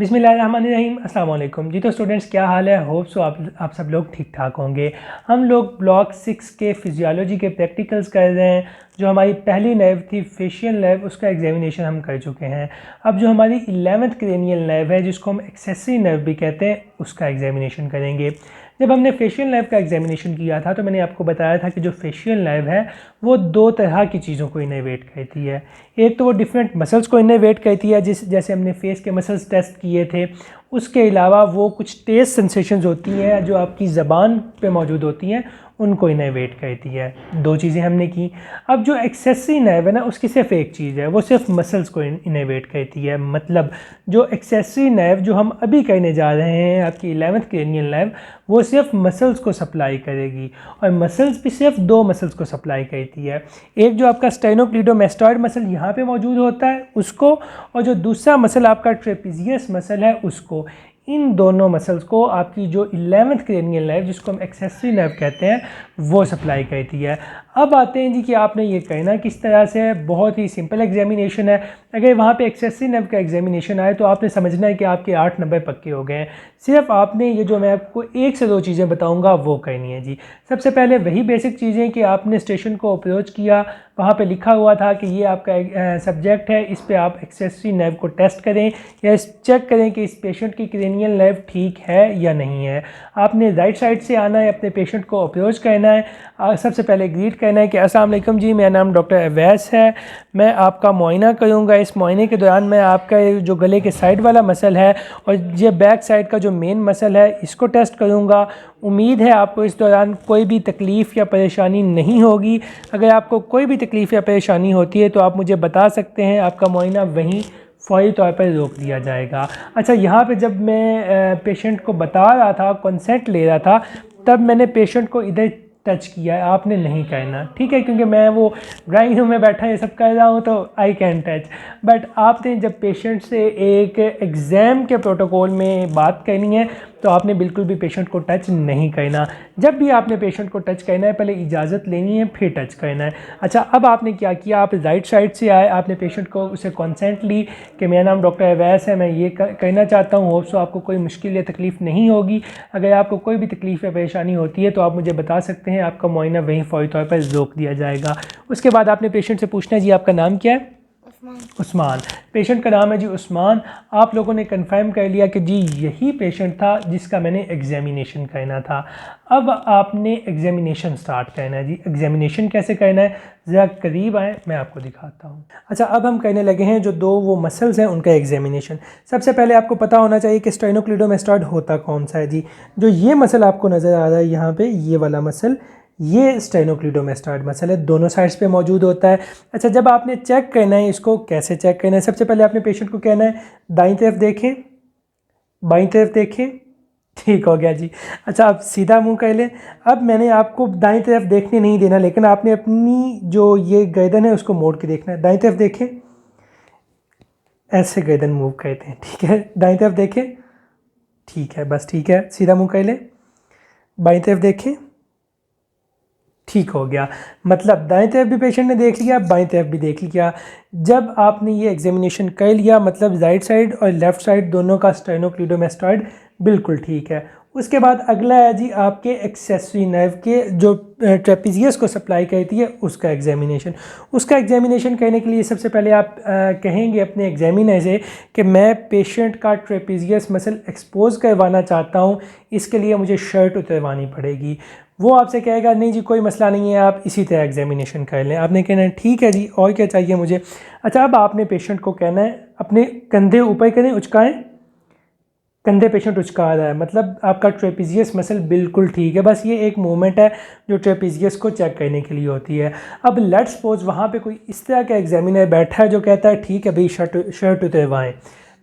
बिस्मिल्लाहिर्रहमानिर्रहीम अस्सलाम वालेकुम जी। तो स्टूडेंट्स क्या हाल है, होप सो आप सब लोग ठीक ठाक होंगे। हम लोग ब्लॉक 6 के फिजियोलॉजी के प्रैक्टिकल्स कर रहे हैं। जो हमारी पहली नर्व थी फेशियल नर्व, उसका एग्जामिनेशन हम कर चुके हैं। अब जो हमारी 11th क्रेनियल नर्व है, जिसको हम एक्सेसरी नर्व भी कहते हैं, उसका एग्जामिनेशन करेंगे। जब हमने फेशियल नर्व का एग्जामिनेशन किया था तो मैंने आपको बताया था कि जो फेशियल नर्व है वो दो तरह की चीज़ों को इनर्वेट करती है। एक तो वो डिफरेंट मसल्स को इनर्वेट करती है, जैसे हमने फेस के मसल्स टेस्ट किए थे। उसके अलावा वो कुछ टेस्ट सेंसेशंस होती हैं जो आपकी ज़बान पे मौजूद होती हैं, उनको इनर्वेट करती है। दो चीज़ें हमने की। अब जो एक्सेसरी नर्व है ना, उसकी सिर्फ एक चीज़ है, वो सिर्फ मसल्स को इनर्वेट करती है। मतलब जो एक्सेसरी नर्व जो हम अभी करने जा रहे हैं, आपकी 11th क्रेनियल नर्व, वो सिर्फ मसल्स को सप्लाई करेगी। और मसल्स भी सिर्फ दो मसल्स को सप्लाई करती है। एक जो आपका स्टेनोक्लीडोमास्टॉइड मसल यहाँ पे मौजूद होता है उसको, और जो दूसरा मसल आपका ट्रेपेजियस मसल है उसको। इन दोनों मसल्स को आपकी जो 11th क्रेनियल नर्व, जिसको हम एक्सेसरी नर्व कहते हैं, वो सप्लाई करती है। अब आते हैं जी कि आपने ये कहना किस तरह से है। बहुत ही सिंपल एग्जामिनेशन है। अगर वहाँ पे एक्सेसरी नर्व का एग्जामिनेशन आए तो आपने समझना है कि आपके 8 नंबर पक्के हो गए हैं। सिर्फ आपने ये जो मैं आपको एक से दो चीज़ें बताऊंगा वो करनी है जी। सबसे पहले वही बेसिक चीज़ें कि आपने स्टेशन को अप्रोच किया, वहाँ पे लिखा हुआ था कि ये आपका सब्जेक्ट है, इस पे आप एक्सेसरी नर्व को टेस्ट करें या चेक करें कि इस पेशेंट की क्रेनियल नर्व ठीक है या नहीं है। आपने राइट साइड से आना है, अपने पेशेंट को अप्रोच करना है। सबसे पहले ग्रीट करना है कि अस्सलाम वालेकुम जी, मेरा नाम डॉक्टर अवैस है, मैं आपका मुआयना करूँगा। इस मुआयने के दौरान मैं आपका जो गले के साइड वाला मसल है और ये बैक साइड का जो मेन मसल है, इसको टेस्ट करूँगा। उम्मीद है आपको इस दौरान कोई भी तकलीफ़ या परेशानी नहीं होगी। अगर आपको कोई भी तकलीफ़ या परेशानी होती है तो आप मुझे बता सकते हैं, आपका मुआयना वहीं फ़ौरी तौर पर रोक दिया जाएगा। अच्छा, यहाँ पे जब मैं पेशेंट को बता रहा था, कंसेंट ले रहा था, तब मैंने पेशेंट को इधर टच किया है, आपने नहीं कहना, ठीक है? क्योंकि मैं वो ड्राइंग रूम में बैठा ये सब कर रहा हूँ तो आई कैन टच। बट आपने जब पेशेंट से एक एग्ज़ाम के प्रोटोकॉल में बात करनी है तो आपने बिल्कुल भी पेशेंट को टच नहीं करना। जब भी आपने पेशेंट को टच करना है, पहले इजाज़त लेनी है, फिर टच करना है। अच्छा, अब आपने क्या किया, आप राइट साइड से आए, आपने पेशेंट को उसे कंसेंट ली कि मेरा नाम डॉक्टर अवैस है, मैं ये कहना चाहता हूँ, होप सो आपको कोई मुश्किल या तकलीफ़ नहीं होगी। अगर आपको कोई भी तकलीफ़ या परेशानी होती है तो आप मुझे बता सकते हैं, आपका मुआयना वहीं फ़ौरी तौर पर रोक दिया जाएगा। उसके बाद आपने पेशेंट से पूछना है, जी आपका नाम क्या है? उस्मान। पेशेंट का नाम है जी उस्मान। आप लोगों ने कंफर्म कर लिया कि जी यही पेशेंट था जिसका मैंने एग्जामिनेशन करना था। अब आपने एग्जामिनेशन स्टार्ट करना है जी। एग्जामिनेशन कैसे करना है, ज़रा करीब आए, मैं आपको दिखाता हूँ। अच्छा, अब हम करने लगे हैं जो दो वो मसल्स हैं उनका एग्जामिनेशन। सबसे पहले आपको पता होना चाहिए कि स्टेनोक्लीडोमास्टॉइड होता कौन सा है जी। जो ये मसल आपको नज़र आ रहा है यहाँ पे, ये वाला मसल, ये स्टेनोक्लीडोमास्टॉइड मसल है, दोनों साइड्स पे मौजूद होता है। अच्छा, जब आपने चेक करना है, इसको कैसे चेक करना है, सबसे पहले आपने पेशेंट को कहना है दाईं तरफ देखें, बाईं तरफ देखें, ठीक हो गया जी। अच्छा, आप सीधा मुंह कर लें। अब मैंने आपको दाईं तरफ देखने नहीं देना, लेकिन आपने अपनी जो ये गर्दन है उसको मोड़ के देखना है। दाईं तरफ देखें, ऐसे गर्दन मूव करते हैं, ठीक है? दाईं तरफ देखें, ठीक है, बस ठीक है, सीधा मुंह कर लें। बाईं तरफ देखें, ठीक हो गया। मतलब दाएं तरफ भी पेशेंट ने देख लिया, बाएं तरफ भी देख लिया। जब आपने ये एग्जामिनेशन कर लिया, मतलब राइट साइड और लेफ़्ट साइड दोनों का स्टेनोक्लीडोमास्टॉइड बिल्कुल ठीक है। उसके बाद अगला है जी आपके एक्सेसरी नर्व के जो ट्रेपेजियस को सप्लाई करती है, उसका एग्जामिनेशन। उसका एग्जामिनेशन करने के लिए सबसे पहले आप कहेंगे अपने एग्जामिनर से कि मैं पेशेंट का ट्रेपेजियस मसल एक्सपोज करवाना चाहता हूँ, इसके लिए मुझे शर्ट उतरवानी पड़ेगी। वो आपसे कहेगा नहीं जी कोई मसला नहीं है, आप इसी तरह एग्जामिनेशन कर लें। आपने कहना है ठीक है जी, और क्या चाहिए मुझे। अच्छा, अब आपने पेशेंट को कहना है अपने कंधे ऊपर करें, उचकाएं। कंधे पेशेंट उचका रहा है, मतलब आपका ट्रेपेजियस मसल बिल्कुल ठीक है। बस ये एक मूवमेंट है जो ट्रेपेजियस को चेक करने के लिए होती है। अब लेट्स सपोज वहाँ पे कोई इस तरह का एग्जामिनर बैठा है जो कहता है ठीक है भाई, शर्ट उतरवाएँ।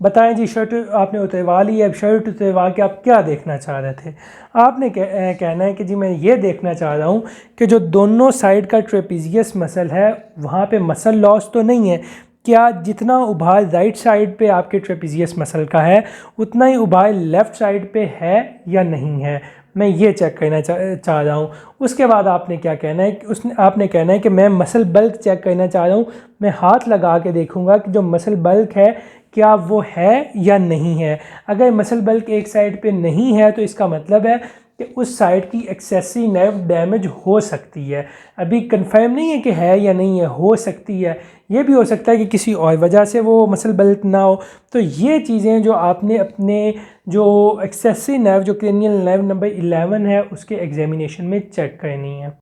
बताएं जी, शर्ट आपने उतरवा ली है, अब शर्ट उतरवा के आप क्या देखना चाह रहे थे? आपने कहना है कि जी मैं ये देखना चाह रहा हूँ कि जो दोनों साइड का ट्रेपेजियस मसल है, वहाँ पे मसल लॉस तो नहीं है। क्या जितना उभार राइट साइड पे आपके ट्रेपेजियस मसल का है, उतना ही उभार लेफ़्ट साइड पे है या नहीं है, मैं ये चेक करना चाह रहा हूँ। उसके बाद आपने क्या कहना है कि आपने कहना है कि मैं मसल बल्क चेक करना चाह रहा हूँ। मैं हाथ लगा के देखूँगा कि जो मसल बल्क है, क्या वो है या नहीं है। अगर मसल बल्क एक साइड पे नहीं है तो इसका मतलब है कि उस साइड की एक्सेसिव नर्व डैमेज हो सकती है। अभी कंफर्म नहीं है कि है या नहीं है, हो सकती है। ये भी हो सकता है कि किसी और वजह से वो मसल बल्क ना हो। तो ये चीज़ें जो आपने अपने जो एक्सेसिव नर्व जो क्रेनियल नर्व नंबर 11 है उसके एग्जामिनेशन में चेक करनी है।